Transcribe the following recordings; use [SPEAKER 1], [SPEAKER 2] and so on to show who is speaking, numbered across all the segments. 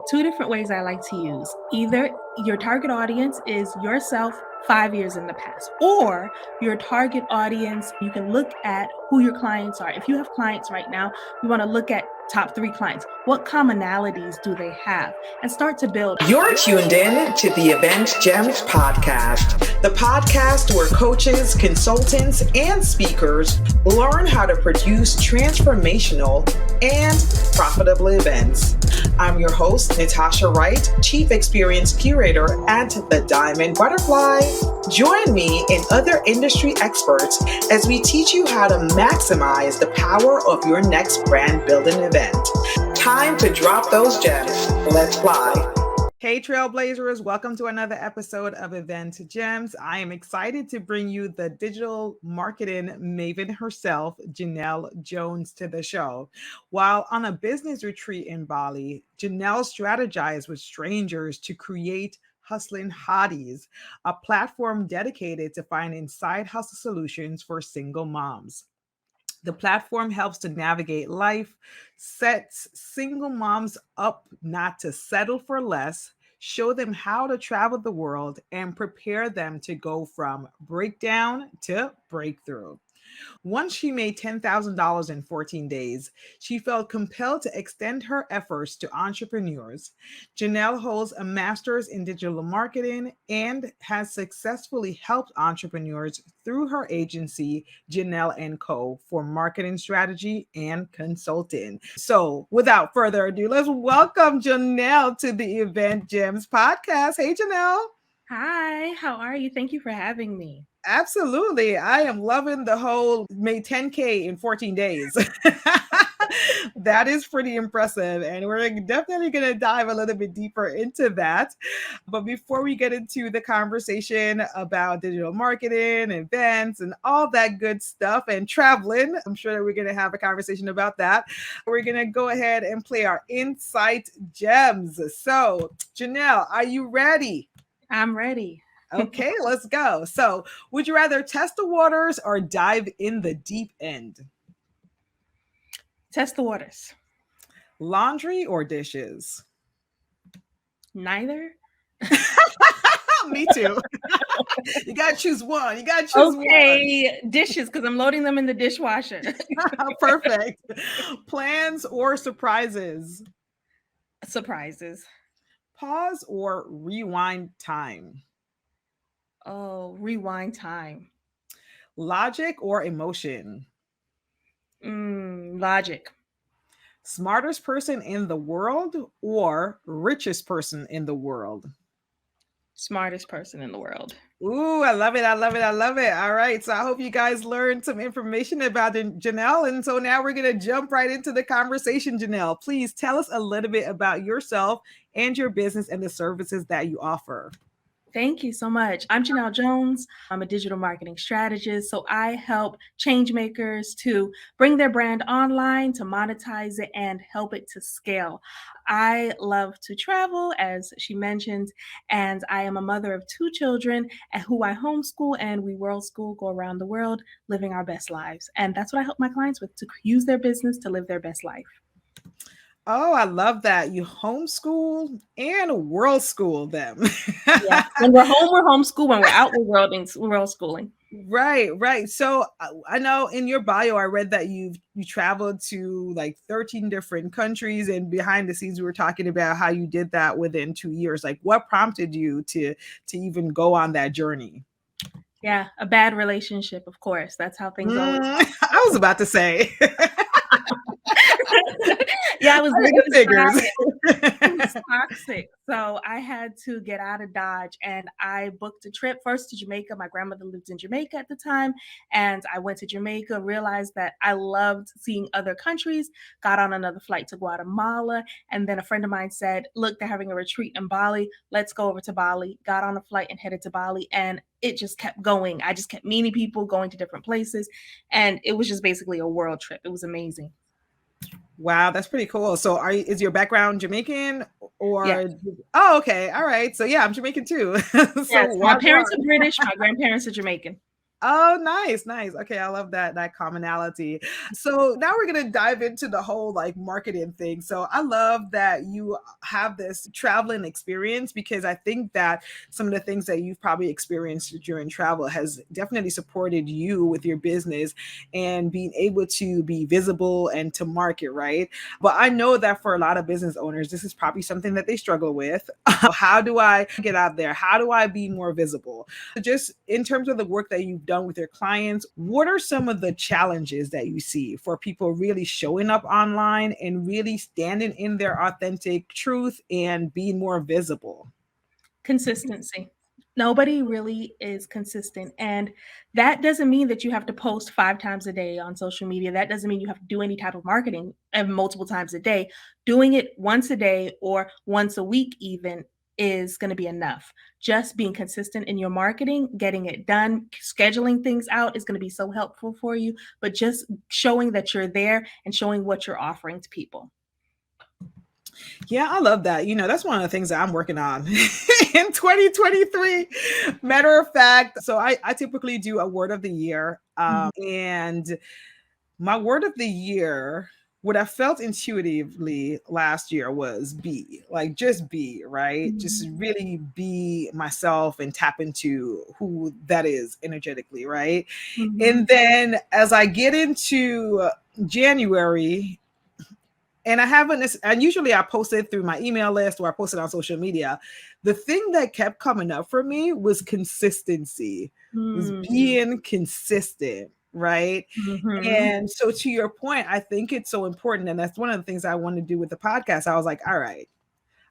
[SPEAKER 1] Two different ways I like to use. Either your target audience is yourself 5 years in the past, or your target audience, you can look at who your clients are. If you have clients right now, you want to look at top 3 clients. What commonalities do they have? And start to build.
[SPEAKER 2] You're tuned in to the Event Gems podcast, the podcast where coaches, consultants, and speakers learn how to produce transformational and profitable events. I'm your host, Natasha Wright, Chief Experience Curator at the Diamond Butterfly. Join me and other industry experts as we teach you how to maximize the power of your next brand building event. Time to drop those gems. Let's fly.
[SPEAKER 3] Hey Trailblazers, welcome to another episode of Event Gems. I am excited to bring you the digital marketing maven herself, Janelle Jones, to the show. While on a business retreat in Bali, Janelle strategized with strangers to create Hustling Hotties, a platform dedicated to finding side hustle solutions for single moms. The platform helps to navigate life, sets single moms up not to settle for less, show them how to travel the world, and prepare them to go from breakdown to breakthrough. Once she made $10,000 in 14 days, she felt compelled to extend her efforts to entrepreneurs. Janelle holds a master's in digital marketing and has successfully helped entrepreneurs through her agency, Janelle and Co., for marketing strategy and consulting. So without further ado, let's welcome Janelle to the Event Gems podcast. Hey, Janelle.
[SPEAKER 1] Hi, how are you? Thank you for having me.
[SPEAKER 3] Absolutely. I am loving the whole made 10K in 14 days. That is pretty impressive. And we're definitely going to dive a little bit deeper into that. But before we get into the conversation about digital marketing, events, and all that good stuff and traveling, I'm sure that we're going to have a conversation about that. We're going to go ahead and play our Insight Gems. So, Janelle, are you ready?
[SPEAKER 1] I'm ready.
[SPEAKER 3] Okay, let's go. So, would you rather test the waters or dive in the deep end?
[SPEAKER 1] Test the waters.
[SPEAKER 3] Laundry or dishes?
[SPEAKER 1] Neither.
[SPEAKER 3] Me too. You got to choose one.
[SPEAKER 1] Okay, dishes, because I'm loading them in the dishwasher.
[SPEAKER 3] Perfect. Plans or surprises?
[SPEAKER 1] Surprises.
[SPEAKER 3] Pause or rewind time?
[SPEAKER 1] Oh, rewind time.
[SPEAKER 3] Logic or emotion?
[SPEAKER 1] Logic.
[SPEAKER 3] Smartest person in the world or richest person in the world?
[SPEAKER 1] Smartest person in the world.
[SPEAKER 3] Ooh, I love it. I love it. I love it. All right. So I hope you guys learned some information about Janelle. And so now we're going to jump right into the conversation. Janelle, please tell us a little bit about yourself and your business and the services that you offer.
[SPEAKER 1] Thank you so much. I'm Janelle Jones. I'm a digital marketing strategist. So I help change makers to bring their brand online, to monetize it, and help it to scale. I love to travel, as she mentioned, and I am a mother of 2 children who I homeschool, and we world school, go around the world, living our best lives. And that's what I help my clients with, to use their business to live their best life.
[SPEAKER 3] Oh, I love that. You homeschool and world school them.
[SPEAKER 1] Yeah. When we're home, we're homeschool. When we're out, we're world schooling.
[SPEAKER 3] Right. So I know in your bio, I read that you traveled to like 13 different countries, and behind the scenes, we were talking about how you did that within 2 years. Like, what prompted you to even go on that journey?
[SPEAKER 1] Yeah, a bad relationship, of course. That's how things always are.
[SPEAKER 3] I was about to say.
[SPEAKER 1] Yeah, it was toxic. So I had to get out of Dodge, and I booked a trip first to Jamaica. My grandmother lived in Jamaica at the time, and I went to Jamaica, realized that I loved seeing other countries, got on another flight to Guatemala, and then a friend of mine said, look, they're having a retreat in Bali. Let's go over to Bali. Got on a flight and headed to Bali, and it just kept going. I just kept meeting people, going to different places, and it was just basically a world trip. It was amazing.
[SPEAKER 3] Wow, that's pretty cool. So is your background Jamaican or?
[SPEAKER 1] Yeah.
[SPEAKER 3] Oh, okay. All right. So yeah, I'm Jamaican too.
[SPEAKER 1] Yes, my parents are British. My grandparents are Jamaican.
[SPEAKER 3] Oh, nice, nice. Okay, I love that commonality. So now we're gonna dive into the whole like marketing thing. So I love that you have this traveling experience because I think that some of the things that you've probably experienced during travel has definitely supported you with your business and being able to be visible and to market, right? But I know that for a lot of business owners, this is probably something that they struggle with. How do I get out there? How do I be more visible? Just in terms of the work that you've done with your clients, what are some of the challenges that you see for people really showing up online and really standing in their authentic truth and being more visible?
[SPEAKER 1] Consistency. Nobody really is consistent. And that doesn't mean that you have to post 5 times a day on social media. That doesn't mean you have to do any type of marketing multiple times a day. Doing it once a day or once a week, even, is going to be enough. Just being consistent in your marketing, getting it done, scheduling things out is going to be so helpful for you. But just showing that you're there and showing what you're offering to people.
[SPEAKER 3] Yeah, I love that. That's one of the things that I'm working on in 2023. Matter of fact, so I typically do a word of the year.
[SPEAKER 1] Mhm.
[SPEAKER 3] And my word of the year, what I felt intuitively last year was be, like just be, right? Just
[SPEAKER 1] Mhm.
[SPEAKER 3] really be myself and tap into who that is energetically, right?
[SPEAKER 1] Mhm.
[SPEAKER 3] And then as I get into January, and I haven't, and usually I post it through my email list or I post it on social media. The thing that kept coming up for me was consistency, was
[SPEAKER 1] Mhm.
[SPEAKER 3] being consistent, right?
[SPEAKER 1] Mhm.
[SPEAKER 3] And so to your point, I think it's so important. And that's one of the things I want to do with the podcast. I was like, all right,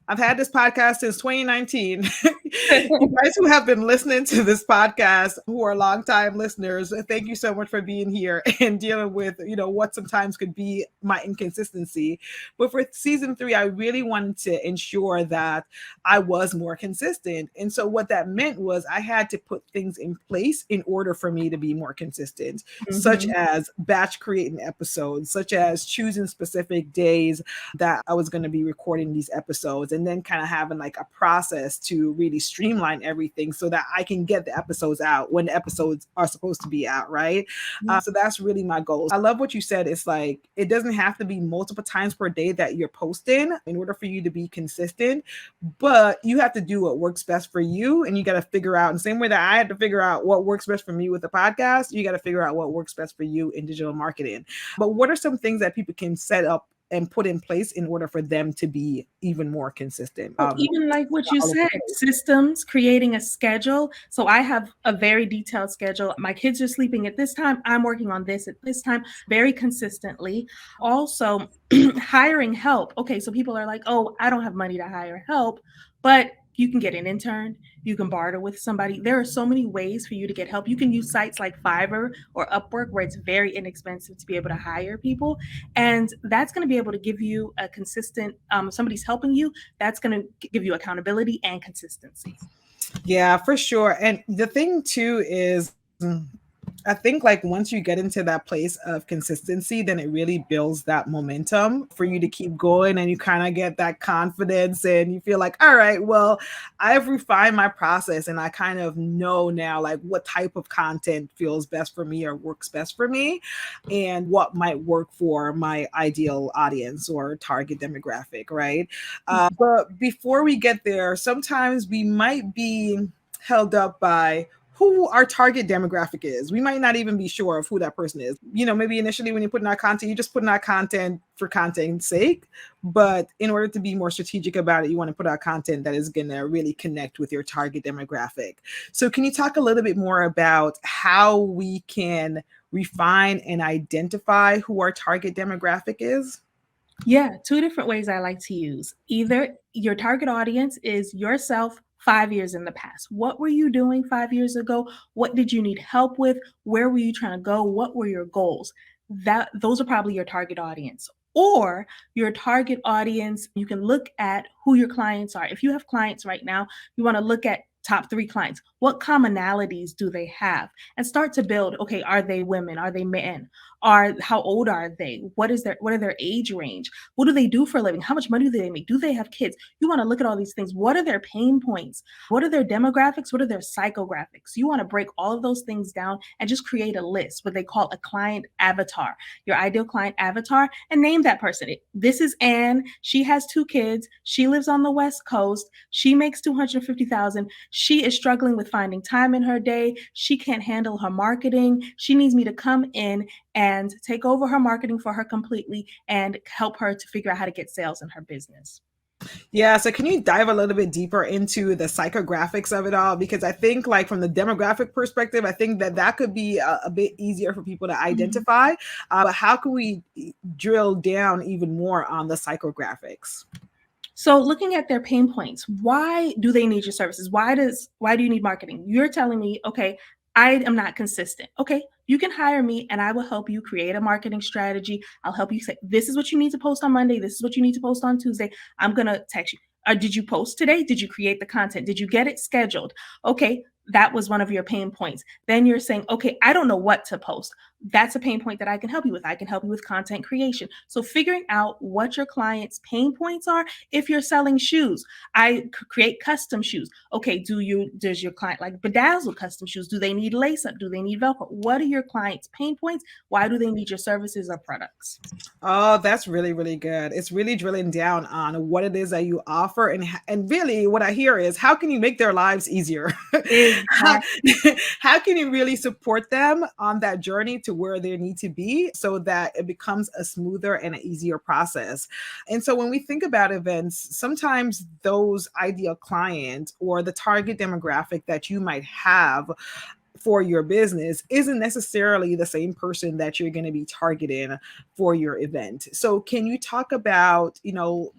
[SPEAKER 3] I've had this podcast since 2019. You guys who have been listening to this podcast, who are longtime listeners, thank you so much for being here and dealing with, what sometimes could be my inconsistency. But for season 3, I really wanted to ensure that I was more consistent. And so what that meant was I had to put things in place in order for me to be more consistent, such
[SPEAKER 1] Mhm.
[SPEAKER 3] as batch creating episodes, such as choosing specific days that I was going to be recording these episodes, and then kind of having like a process to really streamline everything so that I can get the episodes out when the episodes are supposed to be out, right?
[SPEAKER 1] Yeah.
[SPEAKER 3] So that's really my goal. I love what you said. It's like it doesn't have to be multiple times per day that you're posting in order for you to be consistent, but you have to do what works best for you, and you got to figure out, in the same way that I had to figure out what works best for me with the podcast, you got to figure out what works best for you in digital marketing. But what are some things that people can set up and put in place in order for them to be even more consistent?
[SPEAKER 1] Well, even like what you
[SPEAKER 3] All over
[SPEAKER 1] said,
[SPEAKER 3] the place.
[SPEAKER 1] systems, creating a schedule. So I have a very detailed schedule. My kids are sleeping at this time. I'm working on this at this time, very consistently. Also, hiring help. Okay, so people are like, oh, I don't have money to hire help, but you can get an intern, you can barter with somebody. There are so many ways for you to get help. You can use sites like Fiverr or Upwork where it's very inexpensive to be able to hire people. And that's going to be able to give you a consistent, somebody's helping you, that's going to give you accountability and consistency.
[SPEAKER 3] Yeah, for sure. And the thing too is, I think like once you get into that place of consistency, then it really builds that momentum for you to keep going, and you kind of get that confidence and you feel like, all right, well, I've refined my process and I kind of know now like what type of content feels best for me or works best for me and what might work for my ideal audience or target demographic, right? But before we get there, sometimes we might be held up by who our target demographic is. We might not even be sure of who that person is. Maybe initially when you're putting out content, you just putting out content for content's sake. But in order to be more strategic about it, you want to put out content that is going to really connect with your target demographic. So can you talk a little bit more about how we can refine and identify who our target demographic is?
[SPEAKER 1] Yeah, 2 different ways I like to use. Either your target audience is yourself 5 years in the past. What were you doing 5 years ago? What did you need help with? Where were you trying to go? What were your goals? Those are probably your target audience. Or your target audience, you can look at who your clients are. If you have clients right now, you want to look at top 3 clients. What commonalities do they have? And start to build, okay, are they women? Are they men? How old are they? What are their age range? What do they do for a living? How much money do they make? Do they have kids? You want to look at all these things. What are their pain points? What are their demographics? What are their psychographics? You want to break all of those things down and just create a list, what they call a client avatar, your ideal client avatar, and name that person. This is Anne. She has 2 kids. She lives on the West Coast. She makes 250,000. She is struggling with finding time in her day. She can't handle her marketing. She needs me to come in and take over her marketing for her completely and help her to figure out how to get sales in her business.
[SPEAKER 3] Yeah, so can you dive a little bit deeper into the psychographics of it all? Because I think, like, from the demographic perspective, I think that could be a bit easier for people to identify. But how can we drill down even more on the psychographics?
[SPEAKER 1] So looking at their pain points, why do they need your services? Why do you need marketing? You're telling me, okay, I am not consistent. Okay, you can hire me and I will help you create a marketing strategy. I'll help you say, this is what you need to post on Monday. This is what you need to post on Tuesday. I'm going to text you. Did you post today? Did you create the content? Did you get it scheduled? Okay, that was one of your pain points. Then you're saying, okay, I don't know what to post. That's a pain point that I can help you with. I can help you with content creation. So figuring out what your client's pain points are. If you're selling shoes, I create custom shoes. Okay, does your client like bedazzled custom shoes? Do they need lace up? Do they need Velcro? What are your client's pain points? Why do they need your services or products?
[SPEAKER 3] Oh, that's really, really good. It's really drilling down on what it is that you offer, and really what I hear is, how can you make their lives easier? how,
[SPEAKER 1] Exactly.
[SPEAKER 3] how can you really support them on that journey to where they need to be so that it becomes a smoother and an easier process? And so when we think about events, sometimes those ideal clients or the target demographic that you might have for your business isn't necessarily the same person that you're going to be targeting for your event. So can you talk about,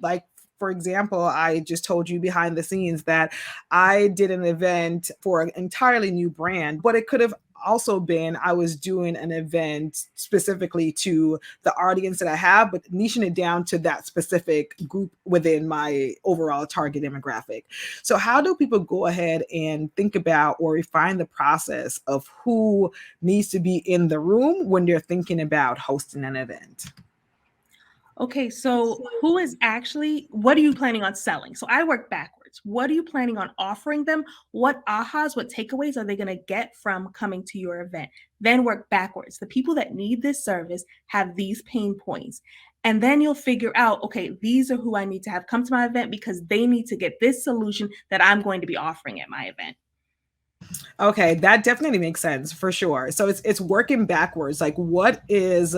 [SPEAKER 3] like, for example, I just told you behind the scenes that I did an event for an entirely new brand, but it could have also been I was doing an event specifically to the audience that I have, but niching it down to that specific group within my overall target demographic. So how do people go ahead and think about or refine the process of who needs to be in the room when they're thinking about hosting an event?
[SPEAKER 1] Okay, so what are you planning on selling? So I work backwards. What are you planning on offering them? What ahas, what takeaways are they going to get from coming to your event? Then work backwards. The people that need this service have these pain points. And then you'll figure out, okay, these are who I need to have come to my event because they need to get this solution that I'm going to be offering at my event.
[SPEAKER 3] Okay, that definitely makes sense for sure. So it's working backwards. Like, what is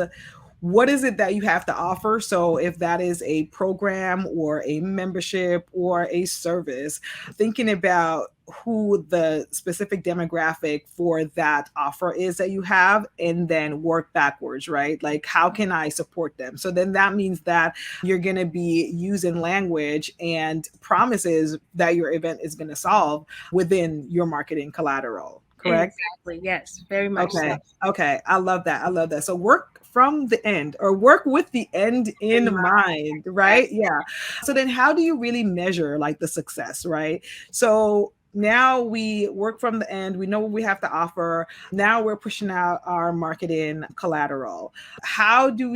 [SPEAKER 3] it that you have to offer? So if that is a program or a membership or a service, thinking about who the specific demographic for that offer is that you have, and then work backwards, right? Like, how can I support them? So then that means that you're going to be using language and promises that your event is going to solve within your marketing collateral, correct?
[SPEAKER 1] Exactly. Yes, very much so.
[SPEAKER 3] Okay. Okay. I love that. I love that. So work from the end, or work with the end in mind, right? Yeah. So then how do you really measure, like, the success, right? So now we work from the end. We know what we have to offer. Now we're pushing out our marketing collateral. How do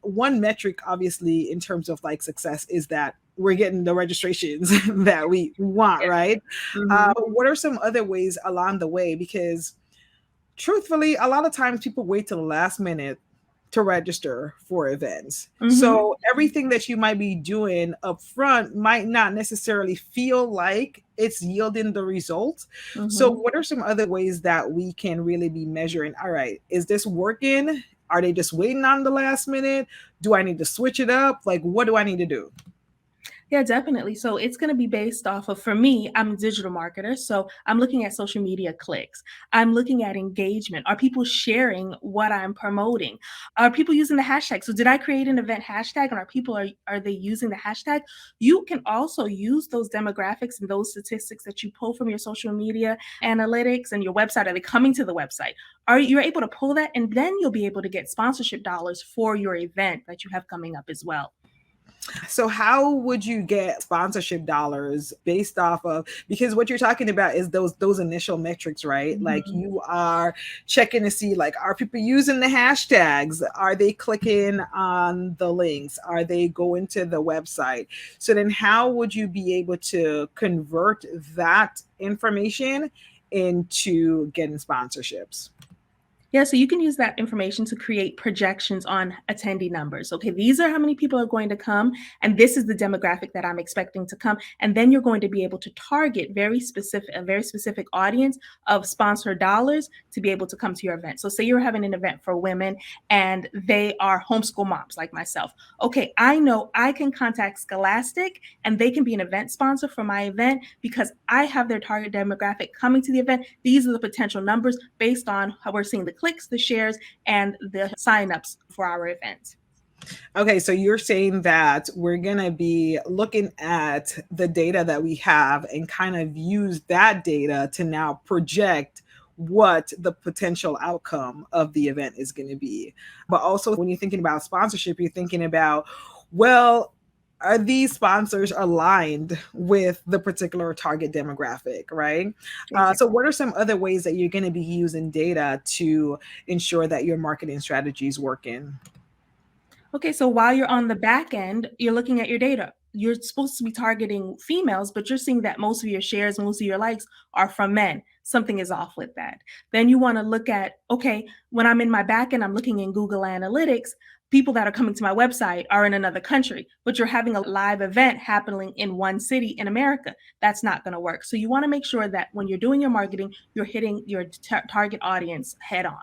[SPEAKER 3] one metric, obviously, in terms of, like, success is that we're getting the registrations that we want, right?
[SPEAKER 1] Mhm.
[SPEAKER 3] But what are some other ways along the way? Because truthfully, a lot of times people wait till the last minute to register for events.
[SPEAKER 1] Mhm.
[SPEAKER 3] So everything that you might be doing up front might not necessarily feel like it's yielding the results. So
[SPEAKER 1] Mhm.
[SPEAKER 3] what are some other ways that we can really be measuring, all right, is this working? Are they just waiting on the last minute? Do I need to switch it up? Like, what do I need to do?
[SPEAKER 1] Yeah, definitely. So it's going to be based off of, for me, I'm a digital marketer. So I'm looking at social media clicks. I'm looking at engagement. Are people sharing what I'm promoting? Are people using the hashtag? So did I create an event hashtag, and are they using the hashtag? You can also use those demographics and those statistics that you pull from your social media analytics and your website. Are they coming to the website? Are you able to pull that, and then you'll be able to get sponsorship dollars for your event that you have coming up as well.
[SPEAKER 3] So how would you get sponsorship dollars based off of, because what you're talking about is those initial metrics, right? Like
[SPEAKER 1] Mhm.
[SPEAKER 3] you are checking to see, like, are people using the hashtags? Are they clicking on the links? Are they going to the website? So then how would you be able to convert that information into getting sponsorships?
[SPEAKER 1] Yeah, so you can use that information to create projections on attendee numbers. Okay, these are how many people are going to come, and this is the demographic that I'm expecting to come. And then you're going to be able to target a very specific audience of sponsored dollars to be able to come to your event. So say you're having an event for women and they are homeschool moms like myself. Okay, I know I can contact Scholastic and they can be an event sponsor for my event because I have their target demographic coming to the event. These are the potential numbers based on how we're seeing the clicks, the shares, and the signups for our event.
[SPEAKER 3] Okay, so you're saying that we're going to be looking at the data that we have and kind of use that data to now project what the potential outcome of the event is going to be. But also, when you're thinking about sponsorship, you're thinking about, well, are these sponsors aligned with the particular target demographic, right? So, what are some other ways that you're going to be using data to ensure that your marketing strategy is working?
[SPEAKER 1] Okay, so while you're on the back end, you're looking at your data. You're supposed to be targeting females, but you're seeing that most of your shares, most of your likes are from men. Something is off with that. Then you want to look at, okay, when I'm in my back end, I'm looking in Google Analytics. People that are coming to my website are in another country, but you're having a live event happening in one city in America. That's not going to work. So you want to make sure that when you're doing your marketing, you're hitting your target audience head on.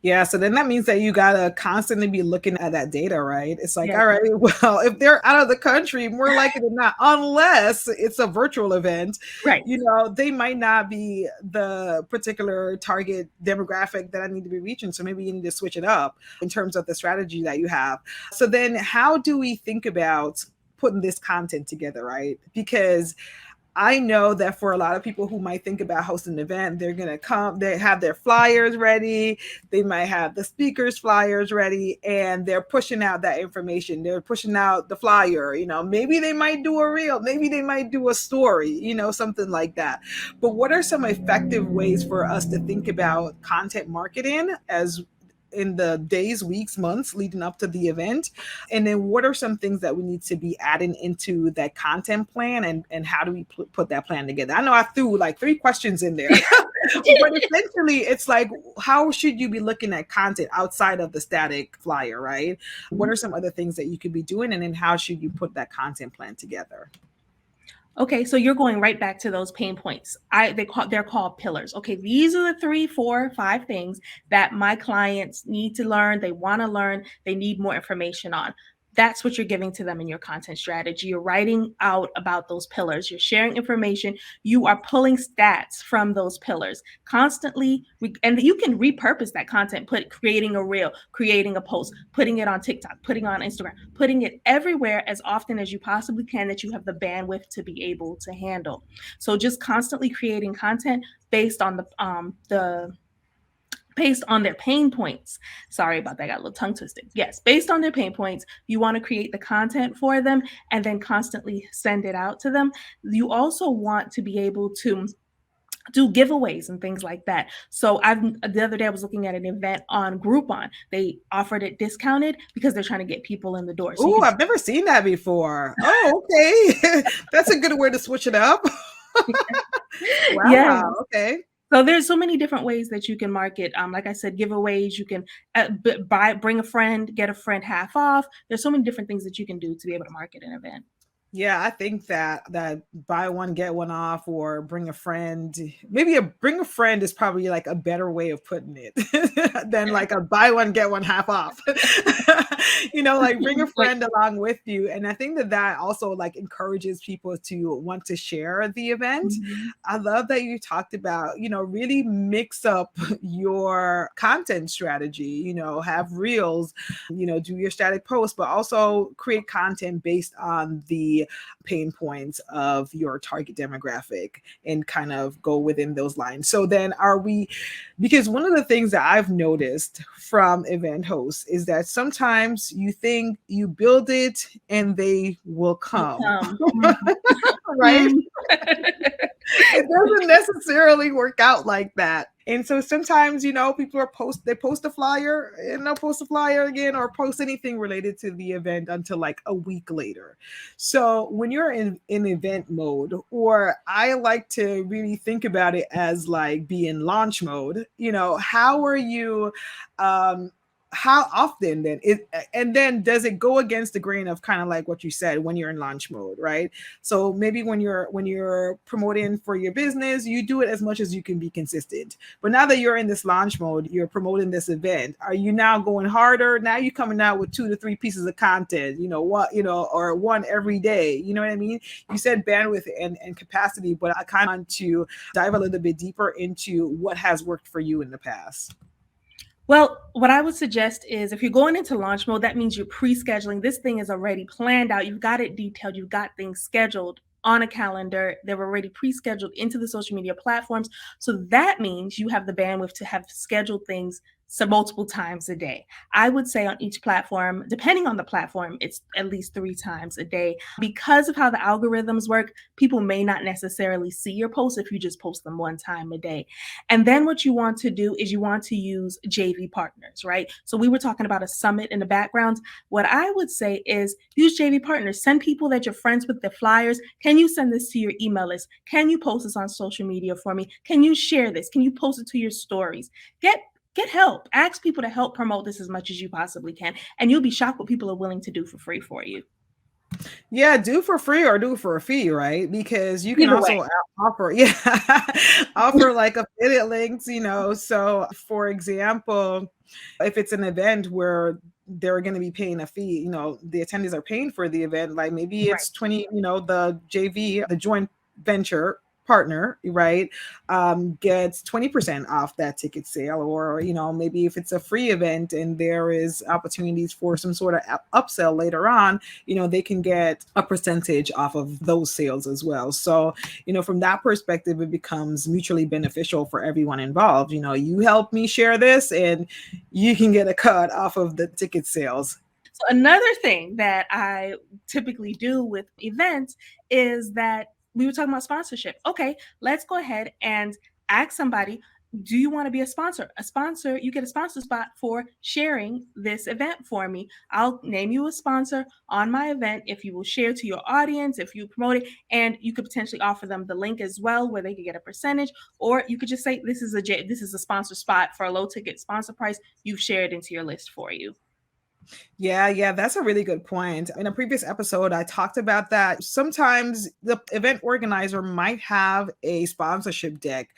[SPEAKER 3] Yeah, so then that means that you gotta constantly be looking at that data, right? It's like,
[SPEAKER 1] Yes,
[SPEAKER 3] all right, well, if they're out of the country, more likely than not, unless it's a virtual event,
[SPEAKER 1] right.
[SPEAKER 3] they might not be the particular target demographic that I need to be reaching. So maybe you need to switch it up in terms of the strategy that you have. So then how do we think about putting this content together, right? Because I know that for a lot of people who might think about hosting an event, they're going to come, they have their flyers ready, they might have the speakers' flyers ready, and they're pushing out that information. They're pushing out the flyer, maybe they might do a reel, maybe they might do a story, something like that. But what are some effective ways for us to think about content marketing as in the days, weeks, months leading up to the event? And then what are some things that we need to be adding into that content plan, and how do we put that plan together? I know I threw like 3 questions in there, but essentially it's like, how should you be looking at content outside of the static flyer, right? What are some other things that you could be doing? And then how should you put that content plan together?
[SPEAKER 1] Okay, so you're going right back to those pain points. They're called pillars. Okay, these are the 3, 4, 5 things that my clients need to learn, they want to learn, they need more information on. That's what you're giving to them in your content strategy. You're writing out about those pillars. You're sharing information. You are pulling stats from those pillars constantly. And you can repurpose that content, creating a reel, creating a post, putting it on TikTok, putting it on Instagram, putting it everywhere as often as you possibly can that you have the bandwidth to be able to handle. So just constantly creating content based on based on their pain points. Sorry about that, I got a little tongue twisted. Yes, based on their pain points, you want to create the content for them and then constantly send it out to them. You also want to be able to do giveaways and things like that. So the other day I was looking at an event on Groupon. They offered it discounted because they're trying to get people in the door. So you
[SPEAKER 3] Oh,
[SPEAKER 1] can
[SPEAKER 3] I've never seen that before. Oh, okay. That's a good way to switch it up.
[SPEAKER 1] yeah.
[SPEAKER 3] Wow. Okay.
[SPEAKER 1] So there's so many different ways that you can market. Like I said, giveaways. You can bring a friend, get a friend half off. There's so many different things that you can do to be able to market an event.
[SPEAKER 3] Yeah, I think that buy one get one off, or bring a friend. Maybe a bring a friend is probably like a better way of putting it than like a buy one get one half off. Like bring a
[SPEAKER 1] Like,
[SPEAKER 3] friend along with you, and I think that also like encourages people to want to share the event.
[SPEAKER 1] mhm.
[SPEAKER 3] I love that you talked about really mix up your content strategy. Have reels, do your static posts, but also create content based on the the pain points of your target demographic and kind of go within those lines. So then because one of the things that I've noticed from event hosts is that sometimes you think you build it and they will come, right?
[SPEAKER 1] Mhm.
[SPEAKER 3] It doesn't necessarily work out like that. And so sometimes, people they post a flyer and they'll post a flyer again or post anything related to the event until like a week later. So when you're in event mode, or I like to really think about it as like be in launch mode, how are you, how often then and then does it go against the grain of kind of like what you said when you're in launch mode, right? So maybe when you're promoting for your business, you do it as much as you can be consistent. But now that you're in this launch mode, you're promoting this event, are you now going harder? Now you're coming out with 2 to 3 pieces of content, or one every day, you know what I mean? You said bandwidth and capacity, but I kind of want to dive a little bit deeper into what has worked for you in the past.
[SPEAKER 1] Well, what I would suggest is if you're going into launch mode, that means you're pre-scheduling. This thing is already planned out. You've got it detailed. You've got things scheduled on a calendar. They're already pre-scheduled into the social media platforms. So that means you have the bandwidth to have scheduled things so multiple times a day. I would say on each platform, depending on the platform, it's at least 3 times a day. Because of how the algorithms work, people may not necessarily see your posts if you just post them 1 time a day. And then what you want to do is you want to use JV partners, right? So we were talking about a summit in the background. What I would say is use JV partners. Send people that you're friends with the flyers. Can you send this to your email list? Can you post this on social media for me? Can you share this? Can you post it to your stories? Get help. Ask people to help promote this as much as you possibly can. And you'll be shocked what people are willing to do for free for you.
[SPEAKER 3] Yeah, do for free or do for a fee, right? Because you can
[SPEAKER 1] Either way.
[SPEAKER 3] also offer, yeah, offer like affiliate links, So, for example, if it's an event where they're going to be paying a fee, the attendees are paying for the event, like maybe
[SPEAKER 1] Right.
[SPEAKER 3] it's 20, the JV, the joint venture partner, right, gets 20% off that ticket sale, or maybe if it's a free event and there is opportunities for some sort of upsell later on, they can get a percentage off of those sales as well. So from that perspective, it becomes mutually beneficial for everyone involved. You help me share this and you can get a cut off of the ticket sales.
[SPEAKER 1] So another thing that I typically do with events is that we were talking about sponsorship. Okay, let's go ahead and ask somebody, do you want to be a sponsor? A sponsor, you get a sponsor spot for sharing this event for me. I'll name you a sponsor on my event if you will share to your audience, if you promote it, and you could potentially offer them the link as well where they could get a percentage, or you could just say this is a sponsor spot for a low ticket sponsor price. You've shared into your list for you.
[SPEAKER 3] Yeah, that's a really good point. In a previous episode, I talked about that. Sometimes the event organizer might have a sponsorship deck,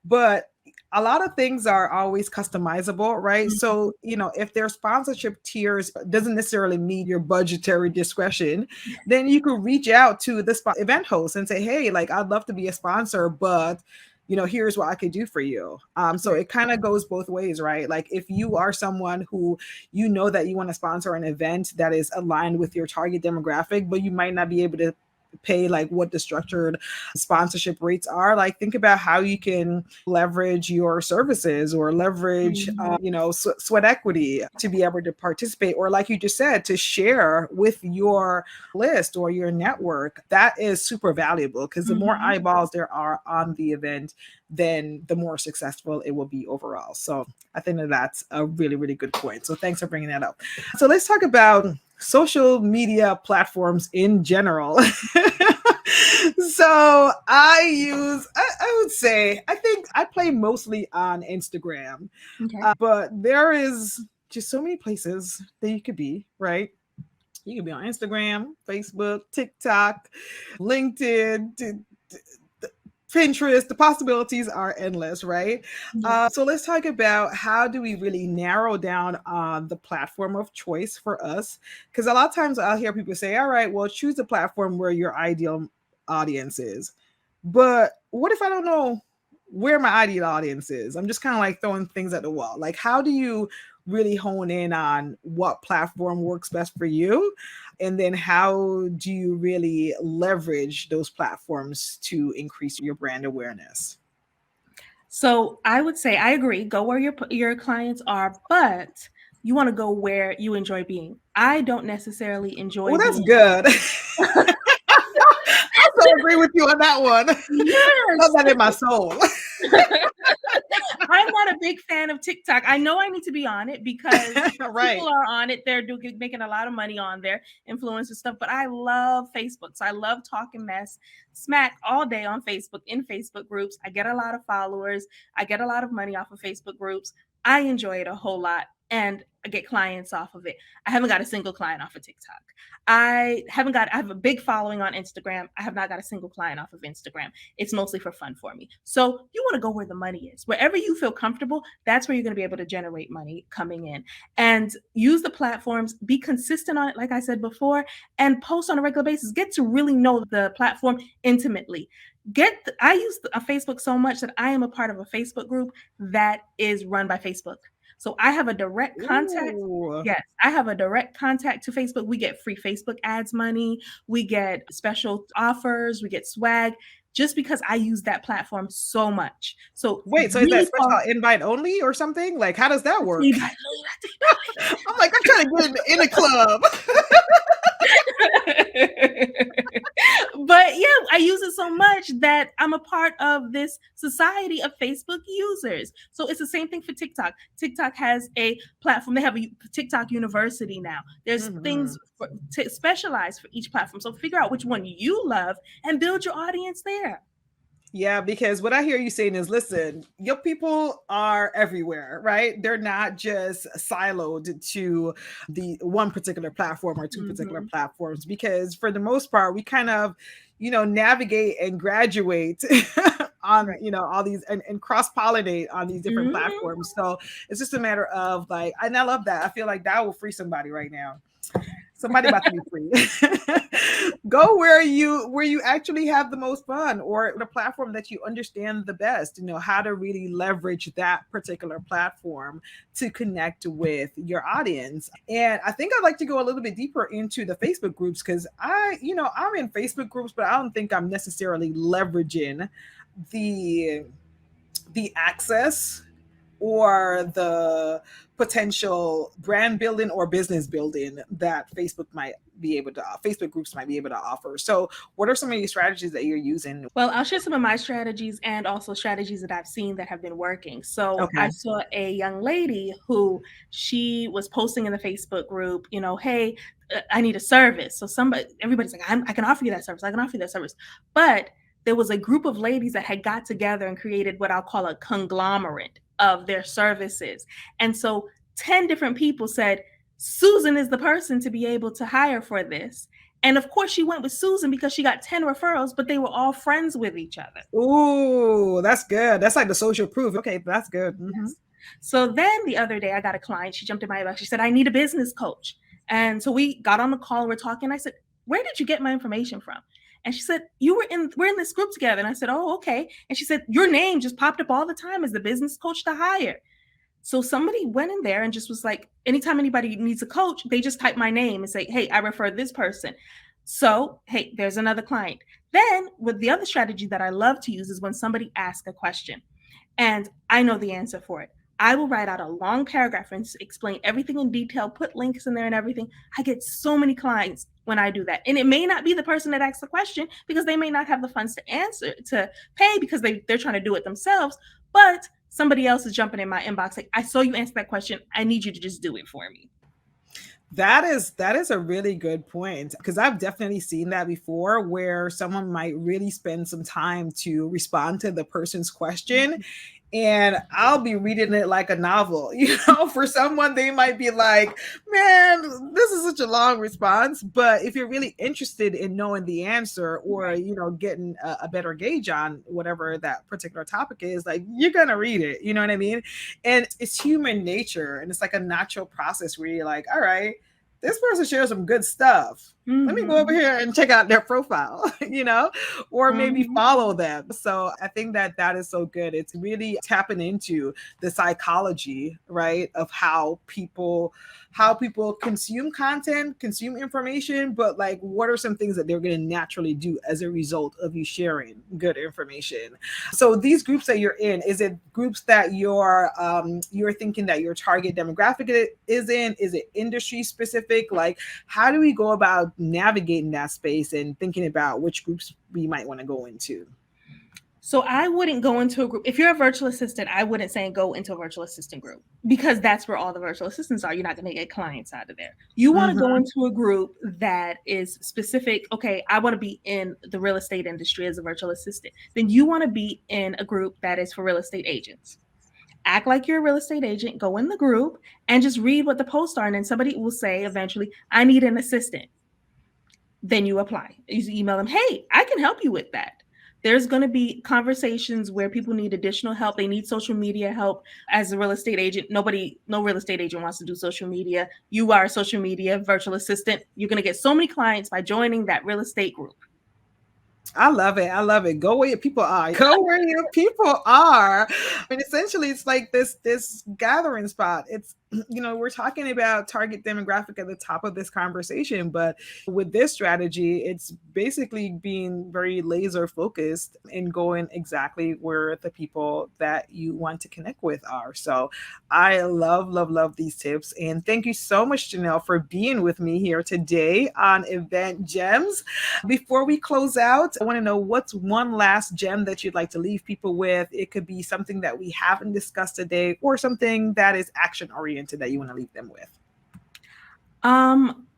[SPEAKER 3] but a lot of things are always customizable, right?
[SPEAKER 1] Mhm.
[SPEAKER 3] So, if their sponsorship tiers doesn't necessarily meet your budgetary discretion, then you could reach out to the event host and say, hey, like, I'd love to be a sponsor, but here's what I could do for you. So it kind of goes both ways, right? Like if you are someone who that you want to sponsor an event that is aligned with your target demographic, but you might not be able to pay like what the structured sponsorship rates are, like think about how you can leverage your services or leverage sweat equity to be able to participate, or like you just said, to share with your list or your network. That is super valuable because the more eyeballs there are on the event, then the more successful it will be overall. So I think that's a really, really good point. So thanks for bringing that up. So let's talk about social media platforms in general. So I would say, I think I play mostly on Instagram,
[SPEAKER 1] Okay.
[SPEAKER 3] but there is just so many places that you could be, right? You can be on Instagram, Facebook, TikTok, LinkedIn, Pinterest. The possibilities are endless, right? So let's talk about how do we really narrow down on the platform of choice for us? Because a lot of times I'll hear people say, all right, well, choose the platform where your ideal audience is. But what if I don't know where my ideal audience is. I'm just kind of like throwing things at the wall. Like, how do you really hone in on what platform works best for you? And then how do you really leverage those platforms to increase your brand awareness?
[SPEAKER 1] So I would say I agree. Go where your clients are, but you want to go where you enjoy being. I don't necessarily
[SPEAKER 3] Oh,
[SPEAKER 1] enjoy
[SPEAKER 3] that's
[SPEAKER 1] being.
[SPEAKER 3] good. I so agree with you on that one. I love
[SPEAKER 1] Yes.
[SPEAKER 3] that in my soul.
[SPEAKER 1] I'm not a big fan of TikTok. I know I need to be on it because
[SPEAKER 3] Right.
[SPEAKER 1] people are on it. They're making a lot of money on there, influencer stuff. But I love Facebook. So I love talking mess, smack all day on Facebook, in Facebook groups. I get a lot of followers. I get a lot of money off of Facebook groups. I enjoy it a whole lot. And I get clients off of it. I haven't got a single client off of TikTok. I have a big following on Instagram. I have not got a single client off of Instagram. It's mostly for fun for me. So you want to go where the money is. Wherever you feel comfortable, that's where you're going to be able to generate money coming in. And use the platforms, be consistent on it, like I said before, and post on a regular basis. Get to really know the platform intimately. I use Facebook so much that I am a part of a Facebook group that is run by Facebook. So I have a direct contact.
[SPEAKER 3] Ooh.
[SPEAKER 1] Yes, I have a direct contact to Facebook. We get free Facebook ads money. We get special offers. We get swag just because I use that platform so much. So
[SPEAKER 3] Wait, so is that
[SPEAKER 1] really
[SPEAKER 3] special invite only or something? Like, how does that work?
[SPEAKER 1] follow.
[SPEAKER 3] I'm like, I'm trying to get in a club.
[SPEAKER 1] But yeah, I use it so much that I'm a part of this society of Facebook users. So it's the same thing for TikTok. TikTok has a platform. They have a TikTok University now. There's things specialized for each platform. So figure out which one you love and build your audience there.
[SPEAKER 3] Yeah, because what I hear you saying is, listen, your people are everywhere, right? They're not just siloed to the one particular platform or two particular platforms, because for the most part, we kind of, navigate and graduate on, all these and cross-pollinate on these different platforms. So it's just a matter of like, and I love that. I feel like that will free somebody right now. Somebody about to be free. Go where you actually have the most fun, or the platform that you understand the best, how to really leverage that particular platform to connect with your audience. And I think I'd like to go a little bit deeper into the Facebook groups, because I'm in Facebook groups, but I don't think I'm necessarily leveraging the access or the potential brand building or business building that Facebook groups might be able to offer. So what are some of the strategies that you're using?
[SPEAKER 1] Well, I'll share some of my strategies and also strategies that I've seen that have been working. So
[SPEAKER 3] Okay.
[SPEAKER 1] I saw a young lady who she was posting in the Facebook group, hey, I need a service. So everybody's like, I can offer you that service. I can offer you that service. But there was a group of ladies that had got together and created what I'll call a conglomerate of their services. And so 10 different people said, Susan is the person to be able to hire for this. And of course, she went with Susan because she got 10 referrals, but they were all friends with each other.
[SPEAKER 3] Ooh, that's good. That's like the social proof. Okay, that's good.
[SPEAKER 1] Yes. So then the other day, I got a client. She jumped in my inbox. She said, I need a business coach. And so we got on the call and we're talking. I said, where did you get my information from? And she said, we're in this group together. And I said, oh, okay. And she said, your name just popped up all the time as the business coach to hire. So somebody went in there and just was like, anytime anybody needs a coach, they just type my name and say, hey, I refer this person. So, hey, there's another client. Then with the other strategy that I love to use is when somebody asks a question and I know the answer for it. I will write out a long paragraph and explain everything in detail, put links in there and everything. I get so many clients when I do that. And it may not be the person that asked the question because they may not have the funds to pay because they're trying to do it themselves. But somebody else is jumping in my inbox like, I saw you answer that question. I need you to just do it for me.
[SPEAKER 3] That is a really good point, because I've definitely seen that before, where someone might really spend some time to respond to the person's question. And I'll be reading it like a novel. For someone, they might be like, man, this is such a long response. But if you're really interested in knowing the answer, or, getting a better gauge on whatever that particular topic is, like, you're going to read it. You know what I mean? And it's human nature. And it's like a natural process where you're like, all right, this person shares some good stuff. Let me go over
[SPEAKER 1] Mhm.
[SPEAKER 3] here and check out their profile, or maybe
[SPEAKER 1] Mhm.
[SPEAKER 3] follow them. So I think that that is so good. It's really tapping into the psychology, right, of how people consume content, consume information, but like what are some things that they're going to naturally do as a result of you sharing good information. So these groups that you're in, is it groups that you're thinking that your target demographic is in? Is it industry specific? Like, how do we go about navigating that space and thinking about which groups we might want to go into?
[SPEAKER 1] So I wouldn't go into a group. If you're a virtual assistant, I wouldn't say go into a virtual assistant group because that's where all the virtual assistants are. You're not going to get clients out of there. You want to go
[SPEAKER 3] Mm-hmm.
[SPEAKER 1] into a group that is specific. Okay, I want to be in the real estate industry as a virtual assistant. Then you want to be in a group that is for real estate agents. Act like you're a real estate agent, go in the group and just read what the posts are. And then somebody will say eventually, I need an assistant. Then you apply. You email them, hey, I can help you with that. There's going to be conversations where people need additional help. They need social media help. As a real estate agent, no real estate agent wants to do social media. You are a social media virtual assistant. You're going to get so many clients by joining that real estate group.
[SPEAKER 3] I love it. I love it. Go where your people are. Go where your people are. I mean, essentially, it's like this gathering spot. It's we're talking about target demographic at the top of this conversation, but with this strategy, it's basically being very laser focused and going exactly where the people that you want to connect with are. So I love, love, love these tips. And thank you so much, Janelle, for being with me here today on Event Gems. Before we close out, I want to know what's one last gem that you'd like to leave people with. It could be something that we haven't discussed today or something that is action oriented that you want to leave them with.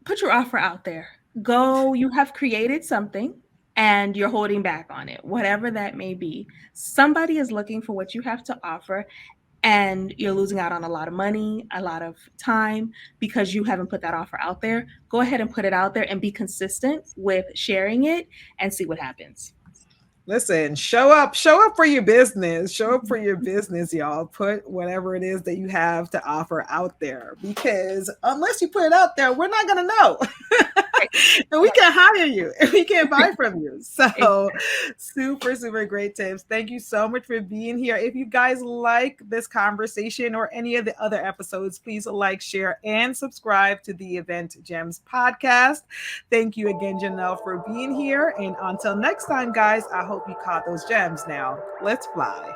[SPEAKER 1] Put your offer out there. Go, you have created something and you're holding back on it, whatever that may be. Somebody is looking for what you have to offer and you're losing out on a lot of money, a lot of time because you haven't put that offer out there. Go ahead and put it out there and be consistent with sharing it and see what happens.
[SPEAKER 3] Listen, show up for your business, show up for your business, y'all. Put whatever it is that you have to offer out there, because unless you put it out there, we're not going to know. And we can't hire you and we can't buy from you. So super, super great tips. Thank you so much for being here. If you guys like this conversation or any of the other episodes, please like, share, and subscribe to the Event Gems podcast. Thank you again, Janelle, for being here. And until next time, guys, I hope you caught those gems. Now, let's fly.